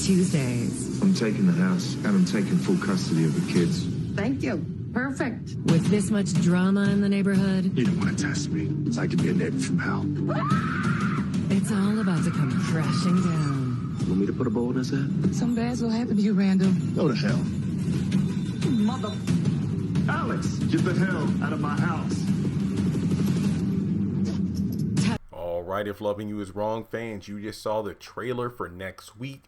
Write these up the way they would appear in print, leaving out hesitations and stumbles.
Tuesdays. I'm taking the house, and I'm taking full custody of the kids. Thank you. Perfect. With this much drama in the neighborhood, You don't want to test me, because I could be a neighbor from hell. it's all about to come crashing down. Want me to put a bowl in his head? Some bad will happen to you, Randall. Go to hell. Mother... Alex, get the hell out of my house. Alright, if loving you is wrong, fans, you just saw the trailer for next week.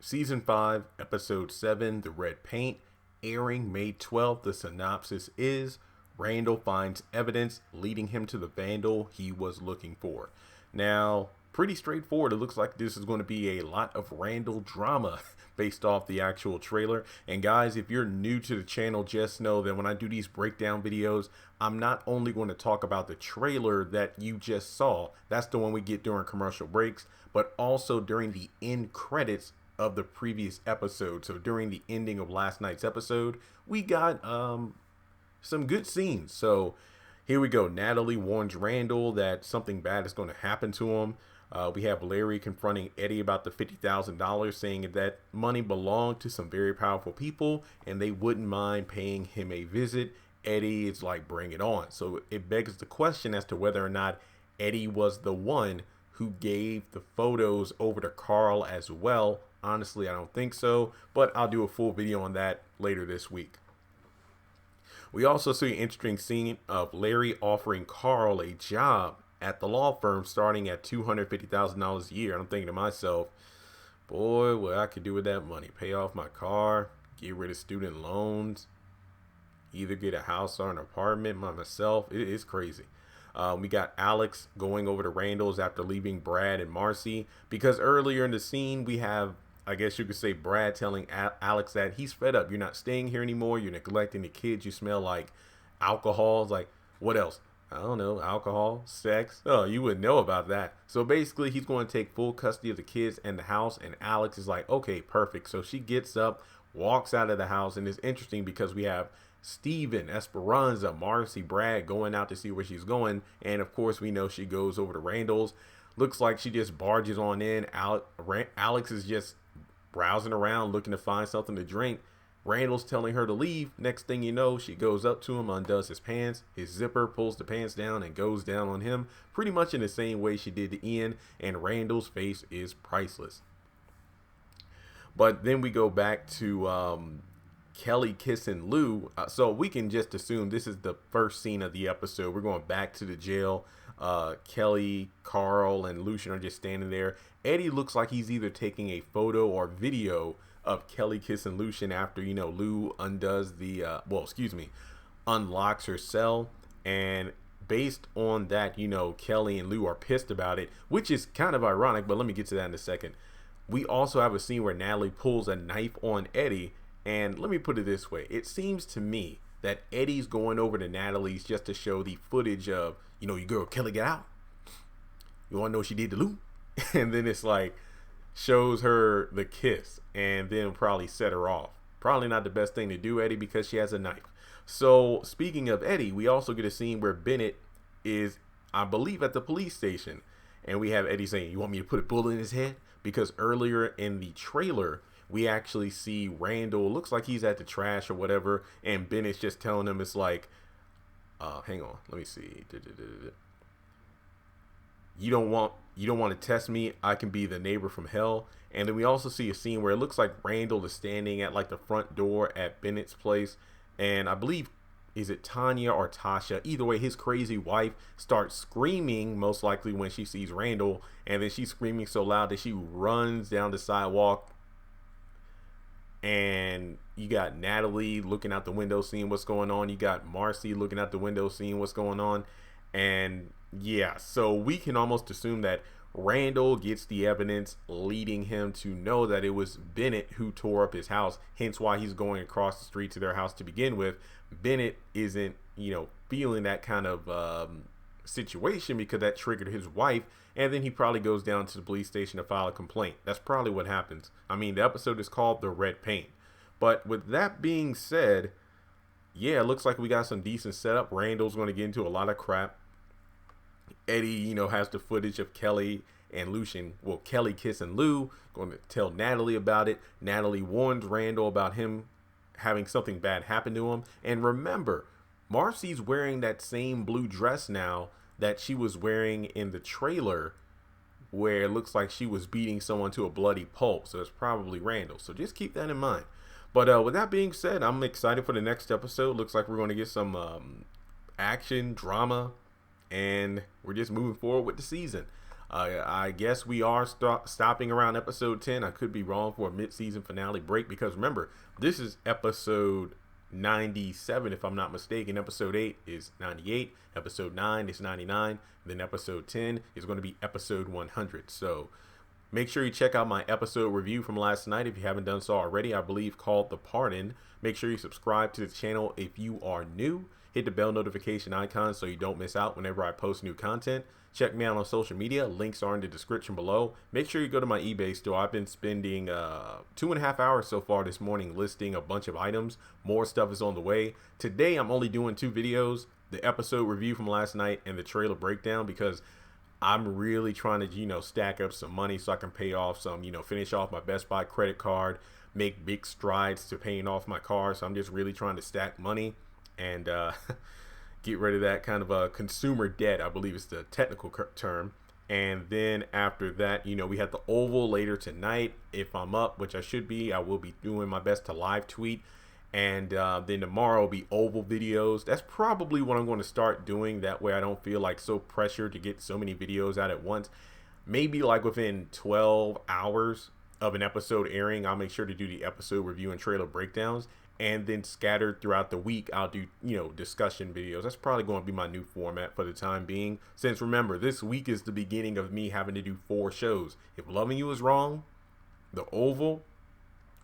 Season 5, Episode 7, The Red Paint, airing May 12th. The synopsis is, Randall finds evidence leading him to the vandal he was looking for. Now, pretty straightforward. It looks like this is going to be a lot of Randall drama based off the actual trailer. And guys, if you're new to the channel, just know that when I do these breakdown videos, I'm not only going to talk about the trailer that you just saw, that's the one we get during commercial breaks, but also during the end credits of the previous episode. So during the ending of last night's episode, we got some good scenes. So here we go. Natalie warns Randall that something bad is going to happen to him. We have Larry confronting Eddie about the $50,000, saying that money belonged to some very powerful people and they wouldn't mind paying him a visit. Eddie is like, bring it on. So it begs the question as to whether or not Eddie was the one who gave the photos over to Carl as well. Honestly, I don't think so, but I'll do a full video on that later this week. We also see an interesting scene of Larry offering Carl a job at the law firm starting at $250,000 a year. I'm thinking to myself, boy, what I could do with that money. Pay off my car, get rid of student loans, either get a house or an apartment by myself. It is crazy. We got Alex going over to Randall's after leaving Brad and Marcy, because earlier in the scene we have, I guess you could say, Brad telling Alex that he's fed up. You're not staying here anymore. You're neglecting the kids. You smell like alcohol. It's like, what else? I don't know, alcohol, sex. Oh, you wouldn't know about that. So basically, he's going to take full custody of the kids and the house. And Alex is like, okay, perfect. So she gets up, walks out of the house. And it's interesting because we have Steven, Esperanza, Marcy, Brad going out to see where she's going. And of course, we know she goes over to Randall's. Looks like she just barges on in. Alex is just browsing around looking to find something to drink. Randall's telling her to leave. Next thing you know, she goes up to him, undoes his pants, his zipper, pulls the pants down, and goes down on him pretty much in the same way she did to Ian, and Randall's face is priceless. But then we go back to Kelly kissing Lou. So we can just assume this is the first scene of the episode. We're going back to the jail. Kelly, Carl, and Lucian are just standing there. Eddie looks like he's either taking a photo or video of Kelly kissing Lucian after, you know, Lou undoes the, unlocks her cell. And based on that, you know, Kelly and Lou are pissed about it, which is kind of ironic, but let me get to that in a second. We also have a scene where Natalie pulls a knife on Eddie. And let me put it this way. It seems to me that Eddie's going over to Natalie's just to show the footage of, you know, your girl Kelly get out. You want to know what she did to Lou? And then it's like, shows her the kiss and then probably set her off. Probably not the best thing to do, Eddie, because she has a knife. So speaking of Eddie, we also get a scene where Bennett is, I believe, at the police station. And we have Eddie saying, you want me to put a bullet in his head? Because earlier in the trailer, we actually see Randall, looks like he's at the trash or whatever. And Bennett's just telling him, it's like, hang on, let me see. You don't want to test me. I can be the neighbor from hell. And then we also see a scene where it looks like Randall is standing at like the front door at Bennett's place. And I believe, is it Tanya or Tasha? Either way, his crazy wife starts screaming, most likely when she sees Randall. And then she's screaming so loud that she runs down the sidewalk. And you got Natalie looking out the window, seeing what's going on. You got Marcy looking out the window, seeing what's going on. And yeah, so we can almost assume that Randall gets the evidence leading him to know that it was Bennett who tore up his house, hence why he's going across the street to their house to begin with. Bennett isn't, you know, feeling that kind of situation because that triggered his wife, and then he probably goes down to the police station to file a complaint. That's probably what happens. I mean, the episode is called The Red Paint. But with that being said, yeah, it looks like we got some decent setup. Randall's going to get into a lot of crap. Eddie, you know, has the footage of Kelly and Kelly kissing Lou, going to tell Natalie about it. Natalie warns Randall about him having something bad happen to him. And remember, Marcy's wearing that same blue dress now that she was wearing in the trailer, where it looks like she was beating someone to a bloody pulp. So it's probably Randall. So just keep that in mind. But with that being said, I'm excited for the next episode. Looks like we're going to get some action, drama, and we're just moving forward with the season. I guess we are stopping around episode 10. I could be wrong for a mid-season finale break, because remember, this is episode 97 if I'm not mistaken. Episode 8 is 98, episode 9 is 99, then episode 10 is going to be episode 100. So make sure you check out my episode review from last night if you haven't done so already, I believe called The Pardon. Make sure you subscribe to the channel if you are new. Hit the bell notification icon so you don't miss out whenever I post new content. Check me out on social media. Links are in the description below. Make sure you go to my eBay store. I've been spending 2.5 hours so far this morning listing a bunch of items. More stuff is on the way. Today, I'm only doing 2 videos, the episode review from last night and the trailer breakdown, because I'm really trying to, stack up some money so I can pay off some, finish off my Best Buy credit card, make big strides to paying off my car. So I'm just really trying to stack money and get rid of that kind of consumer debt, I believe is the technical term. And then after that, we have the Oval later tonight. If I'm up, which I should be, I will be doing my best to live tweet. And then tomorrow will be Oval videos. That's probably what I'm going to start doing. That way I don't feel like so pressured to get so many videos out at once. Maybe like within 12 hours of an episode airing, I'll make sure to do the episode review and trailer breakdowns. And then scattered throughout the week, I'll do, discussion videos. That's probably going to be my new format for the time being. Since remember, this week is the beginning of me having to do 4 shows. If Loving You Is Wrong, The Oval,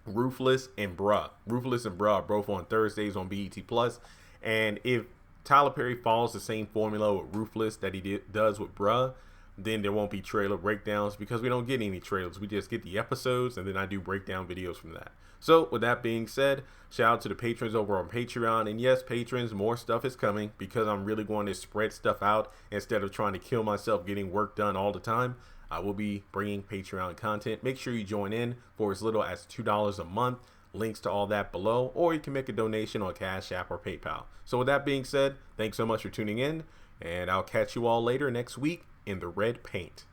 Ruthless, and Bruh. Ruthless and Bruh are both on Thursdays on BET Plus. And if Tyler Perry follows the same formula with Ruthless that he does with Bruh, then there won't be trailer breakdowns, because we don't get any trailers. We just get the episodes, and then I do breakdown videos from that. So with that being said, shout out to the patrons over on Patreon. And yes, patrons, more stuff is coming, because I'm really going to spread stuff out instead of trying to kill myself getting work done all the time. I will be bringing Patreon content. Make sure you join in for as little as $2 a month. Links to all that below, or you can make a donation on Cash App or PayPal. So with that being said, thanks so much for tuning in, and I'll catch you all later next week in the red paint.